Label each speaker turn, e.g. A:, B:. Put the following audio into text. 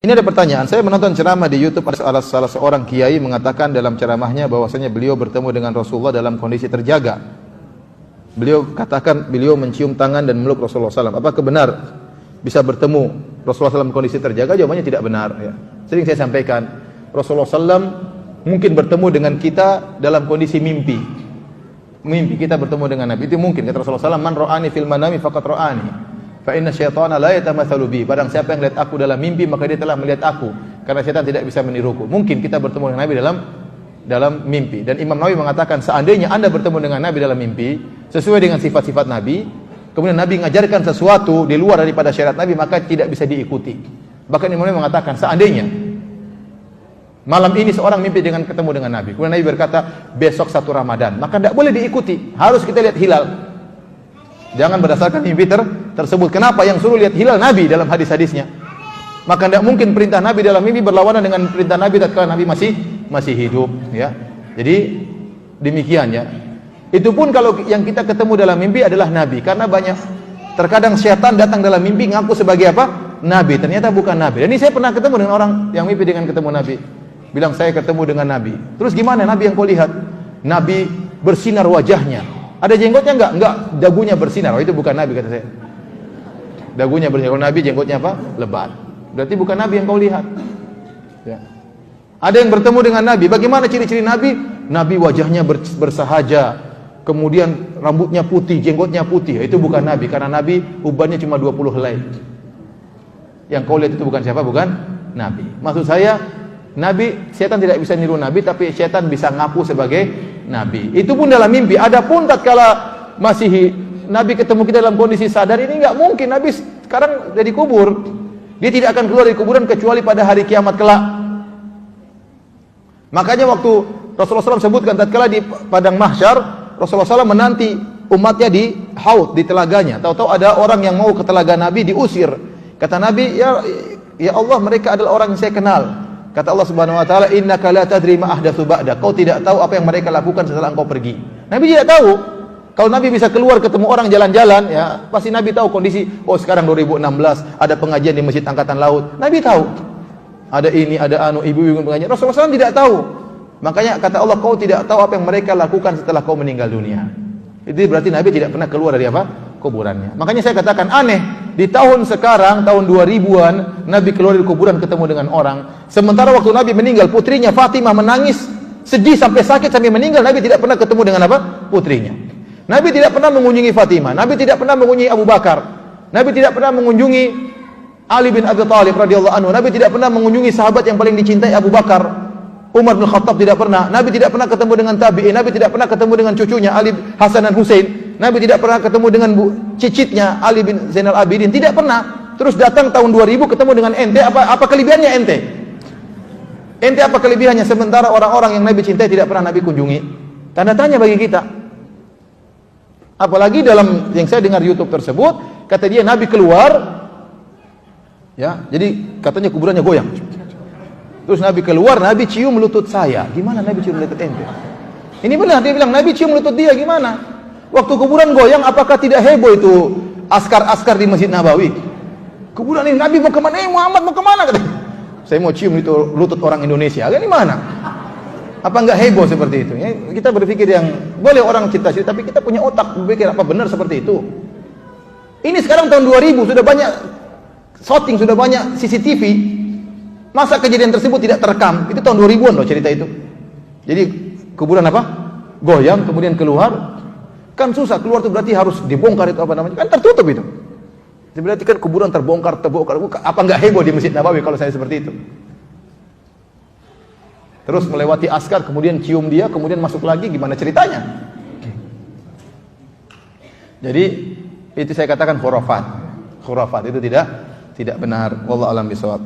A: Ini ada pertanyaan, saya menonton ceramah di YouTube, ada salah seorang kiai mengatakan dalam ceramahnya bahwasanya beliau bertemu dengan Rasulullah dalam kondisi terjaga. Beliau katakan beliau mencium tangan dan meluk Rasulullah SAW. Apakah benar bisa bertemu Rasulullah SAW kondisi terjaga? Jawabannya tidak benar. Ya. Sering saya sampaikan, Rasulullah SAW mungkin bertemu dengan kita dalam kondisi mimpi. Mimpi kita bertemu dengan Nabi itu mungkin. Kata Rasulullah SAW, man ra'ani fil manami faqad ra'ani. Fa inna syaitana la yatamatsalu bi. Barang siapa yang melihat aku dalam mimpi maka dia telah melihat aku. Karena syaitan tidak bisa meniruku. Mungkin kita bertemu dengan Nabi dalam mimpi. Dan Imam Nawawi mengatakan seandainya Anda bertemu dengan Nabi dalam mimpi sesuai dengan sifat-sifat Nabi, kemudian Nabi mengajarkan sesuatu di luar daripada syariat Nabi, maka tidak bisa diikuti. Bahkan Imam Nawawi mengatakan seandainya malam ini seorang mimpi dengan ketemu dengan Nabi, kemudian Nabi berkata besok 1 Ramadan, maka tidak boleh diikuti. Harus kita lihat hilal. Jangan berdasarkan mimpi tersebut. Kenapa? Yang suruh lihat hilal Nabi dalam hadis-hadisnya. Maka tidak mungkin perintah Nabi dalam mimpi berlawanan dengan perintah Nabi tatkala Nabi masih hidup, ya. Jadi demikian ya. Itu pun kalau yang kita ketemu dalam mimpi adalah Nabi, karena banyak terkadang syaitan datang dalam mimpi ngaku sebagai apa? Nabi, ternyata bukan Nabi. Dan ini saya pernah ketemu dengan orang yang mimpi dengan ketemu Nabi. Bilang saya ketemu dengan Nabi. Terus gimana Nabi yang kau lihat? Nabi bersinar wajahnya. Ada jenggotnya enggak? Enggak, dagunya bersinar. Oh, itu bukan Nabi kata saya. Dagunya bersinar. Kalau Nabi jenggotnya apa? Lebat. Berarti bukan Nabi yang kau lihat. Ya. Ada yang bertemu dengan Nabi. Bagaimana ciri-ciri Nabi? Nabi wajahnya bersahaja, kemudian rambutnya putih, jenggotnya putih. Itu bukan Nabi, karena Nabi ubannya cuma 20 helai. Yang kau lihat itu bukan siapa? Bukan Nabi. Maksud saya, Nabi, setan tidak bisa niru Nabi, tapi setan bisa ngaku sebagai Nabi. Itu pun dalam mimpi. Adapun tatkala masih Nabi ketemu kita dalam kondisi sadar, ini enggak mungkin. Nabi sekarang dari kubur. Dia tidak akan keluar dari kuburan kecuali pada hari kiamat kelak. Makanya waktu Rasulullah SAW sebutkan tatkala di padang mahsyar, Rasulullah SAW menanti umatnya di haud, di telaganya. Tahu-tahu ada orang yang mau ke telaga Nabi, diusir. Kata Nabi, ya Allah, mereka adalah orang yang saya kenal. Kata Allah Subhanahu wa taala, innaka la tadri ma ahdatsu ba'da. Kau tidak tahu apa yang mereka lakukan setelah engkau pergi. Nabi tidak tahu. Kalau Nabi bisa keluar ketemu orang jalan-jalan, ya pasti Nabi tahu kondisi. Oh, sekarang 2016 ada pengajian di Masjid Angkatan Laut. Nabi tahu. Ada ini, ada ibu-ibu pengajian. Rasulullah SAW tidak tahu. Makanya kata Allah, kau tidak tahu apa yang mereka lakukan setelah kau meninggal dunia. Itu berarti Nabi tidak pernah keluar dari apa? Kuburannya. Makanya saya katakan aneh, di tahun sekarang, tahun 2000-an, Nabi keluar dari kuburan ketemu dengan orang. Sementara waktu Nabi meninggal, putrinya Fatimah menangis, sedih sampai sakit sampai meninggal, Nabi tidak pernah ketemu dengan apa? Putrinya. Nabi tidak pernah mengunjungi Fatimah, Nabi tidak pernah mengunjungi Abu Bakar, Nabi tidak pernah mengunjungi Ali bin Abi Thalib radhiyallahu anhu, Nabi tidak pernah mengunjungi sahabat yang paling dicintai Abu Bakar, Umar bin Khattab tidak pernah, Nabi tidak pernah ketemu dengan tabi'in, Nabi tidak pernah ketemu dengan cucunya Ali Hasan dan Husain, Nabi tidak pernah ketemu dengan cicitnya Ali bin Zainal Abidin, tidak pernah. Terus datang tahun 2000 ketemu dengan ente, apa kelebihannya ente? Ente apa kelebihannya sementara orang-orang yang Nabi cintai tidak pernah Nabi kunjungi? Tanda tanya bagi kita. Apalagi dalam yang saya dengar YouTube tersebut, kata dia Nabi keluar, ya, jadi katanya kuburannya goyang. Terus Nabi keluar, Nabi cium lutut saya. Gimana Nabi cium lutut ente? Ini benar, dia bilang Nabi cium lutut dia, gimana? Waktu kuburan goyang, apakah tidak heboh itu askar-askar di Masjid Nabawi? Kuburan ini Nabi mau kemana? Muhammad mau kemana? Saya mau cium itu lutut orang Indonesia. Ini mana? Apa enggak heboh seperti itu? Ya, kita berpikir yang boleh orang cerita, tapi kita punya otak berpikir apa benar seperti itu. Ini sekarang tahun 2000 sudah banyak shooting, sudah banyak CCTV. Masa kejadian tersebut tidak terekam? Itu tahun 2000-an loh cerita itu. Jadi kuburan apa? Goyang kemudian keluar. Kan susah keluar itu berarti harus dibongkar itu apa namanya? Kan tertutup itu. Berarti kan kuburan terbongkar. Apa enggak heboh di Masjid Nabawi kalau saya seperti itu? Terus melewati askar, kemudian cium dia, kemudian masuk lagi, gimana ceritanya? Jadi itu saya katakan khurafat. Khurafat itu tidak benar. Wallahu a'lam bishawab.